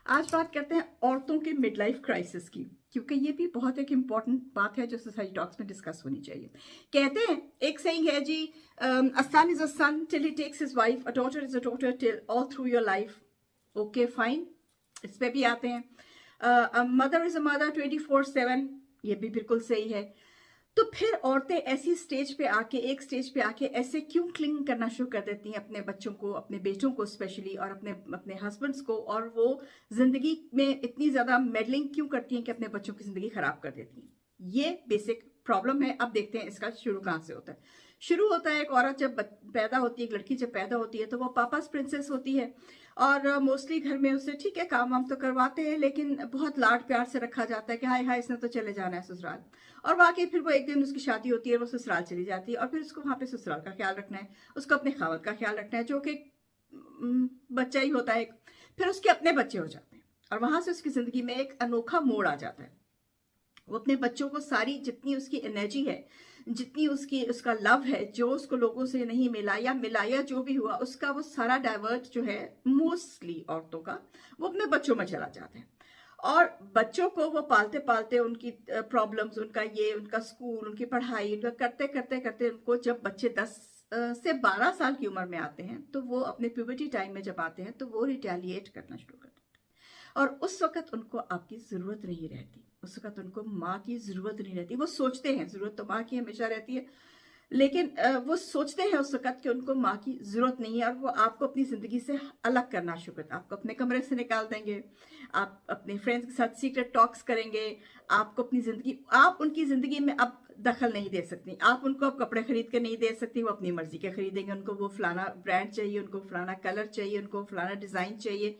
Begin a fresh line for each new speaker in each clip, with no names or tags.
आज बात करते हैं औरतों के मिड लाइफ क्राइसिस की, क्योंकि ये भी बहुत एक इम्पॉर्टेंट बात है जो सोसाइटी टॉक्स में डिस्कस होनी चाहिए। कहते हैं, एक सेइंग है जी, a son is a son till he takes his wife, a daughter is a daughter till all through your life. Okay fine, इस पे भी आते हैं। मदर इज अ मदर 24/7, ये भी बिल्कुल सही है। तो फिर औरतें ऐसी स्टेज पे आके, एक स्टेज पे आके ऐसे क्यों क्लिंग करना शुरू कर देती हैं अपने बच्चों को, अपने बेटों को स्पेशली, और अपने अपने हस्बैंड्स को, और वो जिंदगी में इतनी ज्यादा मेडलिंग क्यों करती हैं कि अपने बच्चों की जिंदगी खराब कर देती हैं। ये बेसिक प्रॉब्लम है। अब देखते हैं इसका शुरू कहाँ से होता है। शुरू होता है, एक औरत जब पैदा होती है, एक लड़की जब पैदा होती है, तो वो पापास प्रिंसेस होती है। और मोस्टली घर में उससे ठीक है काम वाम तो करवाते हैं, लेकिन बहुत लाड प्यार से रखा जाता है कि हाय हाय इसने तो चले जाना है ससुराल। और वाकई फिर वो एक दिन उसकी शादी होती है, वो ससुराल चली जाती है, और फिर उसको वहां पे ससुराल का ख्याल रखना है, उसको अपने खावत का ख्याल रखना है, जो कि बच्चा ही होता है। फिर उसके अपने बच्चे हो जाते हैं, और वहां से उसकी जिंदगी में एक अनोखा मोड़ आ जाता है। वो अपने बच्चों को सारी जितनी उसकी एनर्जी है, जितनी उसका लव है, जो उसको लोगों से नहीं मिला या जो भी हुआ, उसका वो सारा डाइवर्ट जो है मोस्टली औरतों का, वो अपने बच्चों में चला जाता है। और बच्चों को वो पालते पालते उनकी प्रॉब्लम्स, उनका स्कूल, उनकी पढ़ाई, उनका करते करते करते उनको जब बच्चे 10 से 12 साल की उम्र में आते हैं, तो वो अपने प्यूबर्टी टाइम में जब आते हैं, तो वो रिटेलिएट करना शुरू करते हैं। और उस वक्त उनको आपकी जरूरत नहीं रहती, उस वक्त उनको माँ की जरूरत नहीं रहती। वो सोचते हैं जरूरत तो माँ की हमेशा रहती है, लेकिन वो सोचते हैं उस वक्त कि उनको माँ की जरूरत नहीं है, और वो आपको अपनी जिंदगी से अलग करना शुरू करते हैं। आपको अपने कमरे से निकाल देंगे, आप अपने फ्रेंड्स के साथ सीक्रेट टॉक्स करेंगे, आपको अपनी जिंदगी, आप उनकी जिंदगी में अब दखल नहीं दे सकती, आप उनको अब कपड़े खरीद के नहीं दे सकती, वो अपनी मर्जी के खरीदेंगे। उनको वो फलाना ब्रांड चाहिए, उनको फलाना कलर चाहिए, उनको फलाना डिजाइन चाहिए,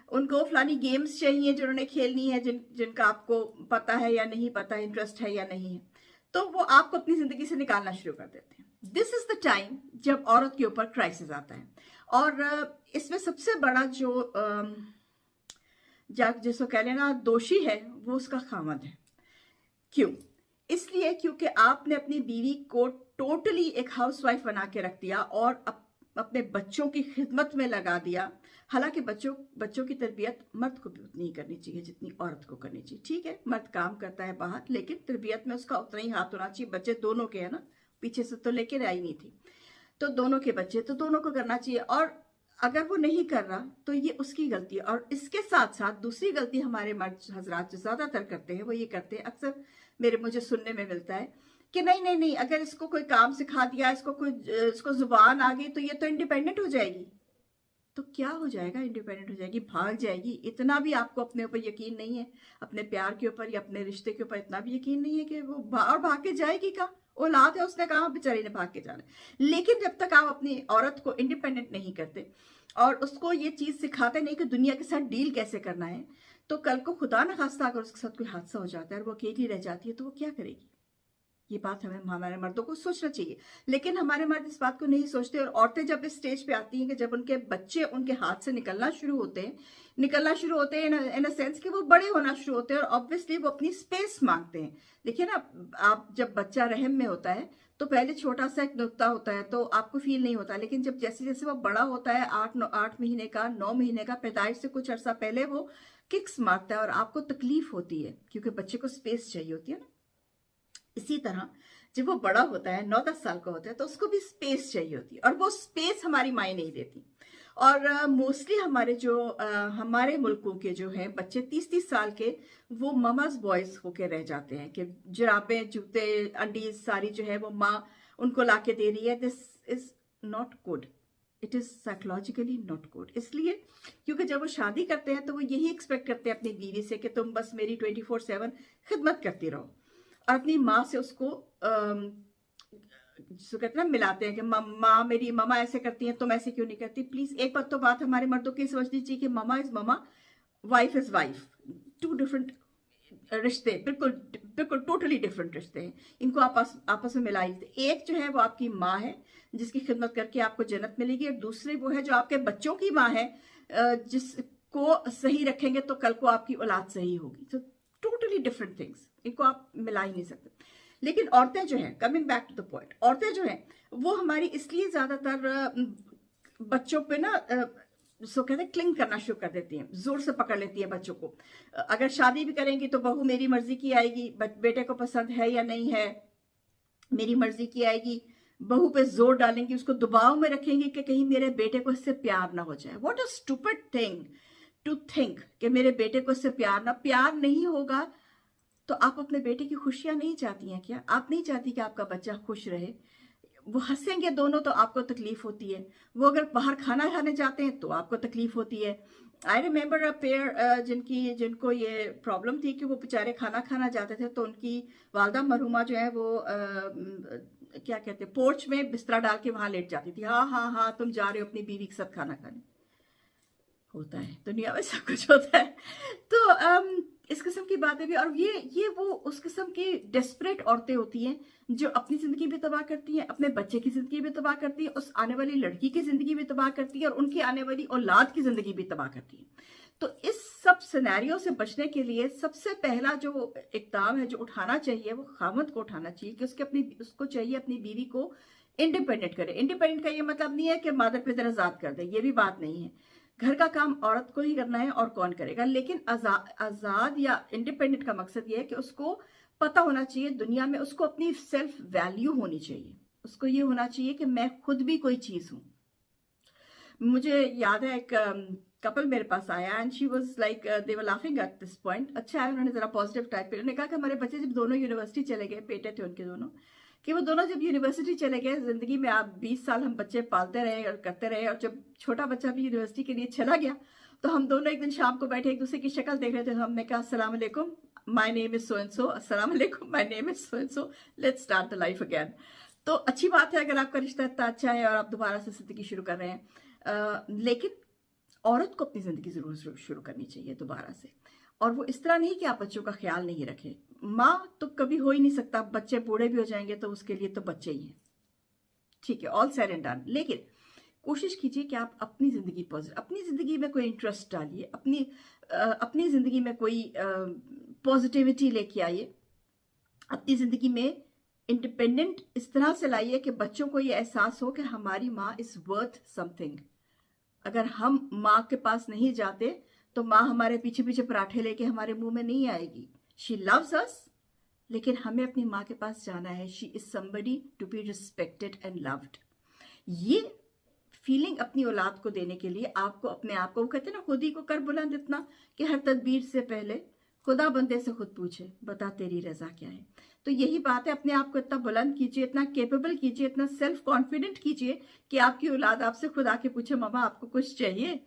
उनको फलानी गेम्स चाहिए जो उन्होंने खेलनी है, जिनका आपको पता है या नहीं पता, इंटरेस्ट है या नहीं है, तो वो आपको अपनी जिंदगी से निकालना शुरू कर देते हैं। दिस इज द टाइम जब औरत के ऊपर क्राइसिस आता है। और इसमें सबसे बड़ा जो जिसको कह लेना दोषी है, वो उसका खामद है। क्यों? इसलिए क्योंकि आपने अपनी बीवी को टोटली एक हाउसवाइफ बना के रख दिया, और अपने बच्चों की खिदमत में लगा दिया। हालांकि बच्चों की तरबियत मर्द को भी उतनी ही करनी चाहिए जितनी औरत को करनी चाहिए। ठीक है, मर्द काम करता है बाहर, लेकिन तरबियत में उसका उतना ही हाथ होना चाहिए। बच्चे दोनों के है ना, पीछे से तो लेकर आई नहीं थी, तो दोनों के बच्चे तो दोनों को करना चाहिए। और अगर वो नहीं कर रहा तो ये उसकी गलती है। और इसके साथ साथ दूसरी गलती हमारे मर्द हजरात जो ज्यादातर करते हैं, वो ये करते हैं, अक्सर मुझे सुनने में मिलता है कि नहीं नहीं नहीं, अगर इसको कोई काम सिखा दिया, इसको जुबान आ गई, तो ये तो इंडिपेंडेंट हो जाएगी। तो क्या हो जाएगा? इंडिपेंडेंट हो जाएगी, भाग जाएगी। इतना भी आपको अपने ऊपर यकीन नहीं है, अपने प्यार के ऊपर या अपने रिश्ते के ऊपर इतना भी यकीन नहीं है कि वो और भाग के जाएगी? कहाँ औलाद है, उसने कहा बेचारी ने भाग के जाना है। लेकिन जब तक आप अपनी औरत को इंडिपेंडेंट नहीं करते और उसको ये चीज सिखाते नहीं कि दुनिया के साथ डील कैसे करना है, तो कल को खुदा न खास्ता अगर उसके साथ कोई हादसा हो जाता है और वो अकेली रह जाती है, तो वो क्या करेगी? ये बात हमारे मर्दों को सोचना चाहिए। लेकिन हमारे मर्द इस बात को नहीं सोचते। और औरतें जब इस स्टेज पे आती हैं कि जब उनके बच्चे उनके हाथ से निकलना शुरू होते हैं इन अ सेंस कि वो बड़े होना शुरू होते हैं, और ऑब्वियसली वो अपनी स्पेस मांगते हैं। देखिए ना, आप जब बच्चा रहम में होता है तो पहले छोटा सा एक नुक्ता होता है, तो आपको फील नहीं होता। लेकिन जब जैसे जैसे वो बड़ा होता है, 8 महीने का, 9 महीने का, पैदाइश से कुछ अर्सा पहले वो किक्स मारता है, और आपको तकलीफ होती है क्योंकि बच्चे को स्पेस चाहिए होती है ना। इसी तरह जब वो बड़ा होता है, 9-10 साल का होता है, तो उसको भी स्पेस चाहिए होती है, और वो स्पेस हमारी माएँ नहीं देती। और मोस्टली हमारे मुल्कों के जो हैं बच्चे 30-30 साल के, वो ममाज बॉयज होके रह जाते हैं कि जुराबें, जूते, अंडीज सारी जो है वो माँ उनको ला के दे रही है। This is not good, it is psychologically not good. इसलिए क्योंकि जब वो शादी करते हैं तो वो यही एक्सपेक्ट करते हैं अपनी बीवी से कि तुम बस मेरी 24/7 खिदमत करती रहो, और अपनी माँ से उसको जिसको कहते हैं ना, मिलाते हैं कि माँ, मेरी ममा ऐसे करती हैं, तुम ऐसे क्यों नहीं करती। प्लीज एक बात तो बात हमारे मर्दों की समझनी चाहिए कि mama is mama, wife is wife, two different रिश्ते, बिल्कुल बिल्कुल टोटली डिफरेंट रिश्ते हैं। इनको आपस में मिला ही। एक जो है वो आपकी माँ है जिसकी खिदमत करके आपको जन्नत मिलेगी, और दूसरे वो है जो आपके बच्चों की माँ है, जिसको सही रखेंगे तो कल को आपकी औलाद सही होगी। तो टोटली डिफरेंट थिंग्स, इनको आप मिला ही नहीं सकते। लेकिन औरतें जो हैं, coming back to the point, औरतें जो हैं वो हमारी इसलिए ज्यादातर बच्चों पे ना सो कहते हैं क्लिंग करना शुरू कर देती हैं, जोर से पकड़ लेती है बच्चों को। अगर शादी भी करेंगी तो बहू मेरी मर्जी की आएगी, बेटे को पसंद है या नहीं है मेरी मर्जी की आएगी। बहू पे जोर डालेंगी, उसको दबाव में रखेंगी कि कहीं मेरे बेटे को इससे प्यार ना हो जाए। What a stupid thing to think कि मेरे बेटे को इससे प्यार नहीं होगा। तो आप अपने बेटे की खुशियां नहीं चाहती हैं क्या? आप नहीं चाहती कि आपका बच्चा खुश रहे? वो हंसेंगे दोनों तो आपको तकलीफ होती है, वो अगर बाहर खाना खाने जाते हैं तो आपको तकलीफ होती है। आई रिमेम्बर अ पेयर जिनको ये प्रॉब्लम थी कि वो बेचारे खाना खाना जाते थे तो उनकी वालदा मरहुमा जो है वो क्या कहते हैं, पोर्च में बिस्तरा डाल के वहां लेट जाती थी। हाँ हाँ हाँ, तुम जा रहे हो अपनी बीवी के साथ खाना खाने। होता है दुनिया में, सब कुछ होता है। तो इस किस्म की बातें भी, और ये वो उस किस्म की डेस्परेट औरतें होती हैं जो अपनी जिंदगी भी तबाह करती हैं, अपने बच्चे की जिंदगी भी तबाह करती है, उस आने वाली लड़की की जिंदगी भी तबाह करती है, और उनकी आने वाली औलाद की जिंदगी भी तबाह करती है। तो इस सब सिनेरियो से बचने के लिए सबसे पहला जो इक़दाम है जो उठाना चाहिए वो खामद को उठाना चाहिए कि उसको चाहिए अपनी बीवी को इंडिपेंडेंट करे। इंडिपेंडेंट का ये मतलब नहीं है कि मादर पितर आजाद कर दे, ये भी बात नहीं है। घर का काम औरत को ही करना है और कौन करेगा, लेकिन आजाद या इंडिपेंडेंट का मकसद ये है कि उसको पता होना चाहिए दुनिया में, उसको अपनी सेल्फ वैल्यू होनी चाहिए, उसको ये होना चाहिए कि मैं खुद भी कोई चीज हूं। मुझे याद है एक कपल मेरे पास आया and she was like they were laughing at this point. अच्छा है, उन्होंने जरा पॉजिटिव टाइप पे उन्होंने कहा कि हमारे बच्चे जब दोनों यूनिवर्सिटी चले गए, बेटे थे उनके दोनों, कि वो दोनों जब यूनिवर्सिटी चले गए, जिंदगी में आप 20 साल हम बच्चे पालते रहे और करते रहे, और जब छोटा बच्चा भी यूनिवर्सिटी के लिए चला गया तो हम दोनों एक दिन शाम को बैठे एक दूसरे की शक्ल देख रहे थे, तो हमने कहा अस्सलाम वालेकुम, my name is so and so, अस्सलाम वालेकुम, my name is so and so, let's start the life again. तो अच्छी बात है अगर आपका रिश्ता इतना अच्छा है और आप दोबारा से जिंदगी शुरू कर रहे हैं, लेकिन औरत को अपनी जिंदगी जरूर शुरू करनी चाहिए दोबारा से। और वो इस तरह नहीं कि आप बच्चों का ख्याल नहीं रखें। माँ तो कभी हो ही नहीं सकता, बच्चे बूढ़े भी हो जाएंगे तो उसके लिए तो बच्चे ही हैं, ठीक है, ऑल सेड एंड डन। लेकिन कोशिश कीजिए कि आप अपनी जिंदगी अपनी जिंदगी में कोई इंटरेस्ट डालिए, अपनी जिंदगी में कोई पॉजिटिविटी लेके आइए, अपनी जिंदगी में इंडिपेंडेंट इस तरह से लाइए कि बच्चों को ये एहसास हो कि हमारी माँ इज वर्थ समथिंग। अगर हम माँ के पास नहीं जाते तो माँ हमारे पीछे पीछे पराठे लेके हमारे मुंह में नहीं आएगी। शी लव्स अस, लेकिन हमें अपनी माँ के पास जाना है। She is somebody to be respected and loved. ये फीलिंग अपनी औलाद को देने के लिए आपको अपने आप को, कहते हैं ना, खुद ही को कर बुलंद इतना कि हर तदबीर से पहले खुदा बंदे से खुद पूछे, बता तेरी रजा क्या है। तो यही बात है, अपने आप को इतना बुलंद कीजिए, इतना कैपेबल कीजिए, इतना सेल्फ कॉन्फिडेंट कीजिए कि आपकी औलाद आपसे खुद आके पूछे मामा आपको कुछ चाहिए।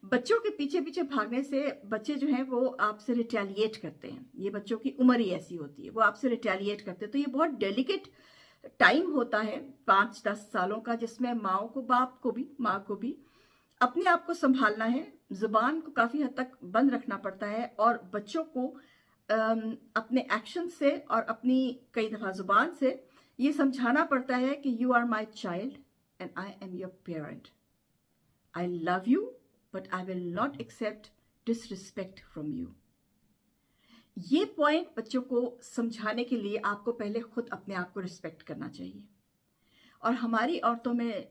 बच्चों के पीछे पीछे भागने से बच्चे जो हैं वो आपसे रिटेलिएट करते हैं। ये बच्चों की उम्र ही ऐसी होती है, वो आपसे रिटेलिएट करते हैं। तो ये बहुत डेलिकेट टाइम होता है 5-10 सालों का, जिसमें माओ को, बाप को भी, माँ को भी अपने आप को संभालना है, जुबान को काफी हद तक बंद रखना पड़ता है, और बच्चों को अपने एक्शन से और अपनी कई दफा जुबान से ये समझाना पड़ता है कि you are my child and I am your parent, I love you but I will not accept disrespect from you. ये पॉइंट बच्चों को समझाने के लिए आपको पहले खुद अपने आप को रिस्पेक्ट करना चाहिए। और हमारी औरतों में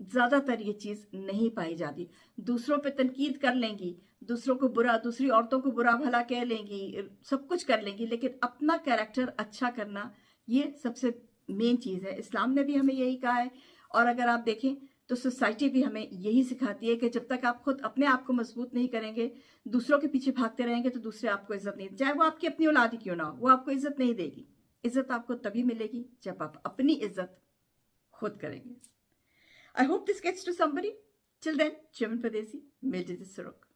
ज्यादातर ये चीज नहीं पाई जाती। दूसरों पे तनकीद कर लेंगी, दूसरों को बुरा, दूसरी औरतों को बुरा भला कह लेंगी, सब कुछ कर लेंगी, लेकिन अपना कैरेक्टर अच्छा करना ये सबसे मेन चीज है। इस्लाम ने भी हमें यही कहा है, और अगर आप देखें तो सोसाइटी भी हमें यही सिखाती है कि जब तक आप खुद अपने आप को मजबूत नहीं करेंगे, दूसरों के पीछे भागते रहेंगे, तो दूसरे आपको इज्जत नहीं, चाहे वो आपकी अपनी औलाद ही क्यों ना हो, वो आपको इज्जत नहीं देगी। इज्जत आपको तभी मिलेगी जब आप अपनी इज्जत खुद करेंगे। I hope this gets to somebody. Till then, Chairman Padesi, Mildred Suruk.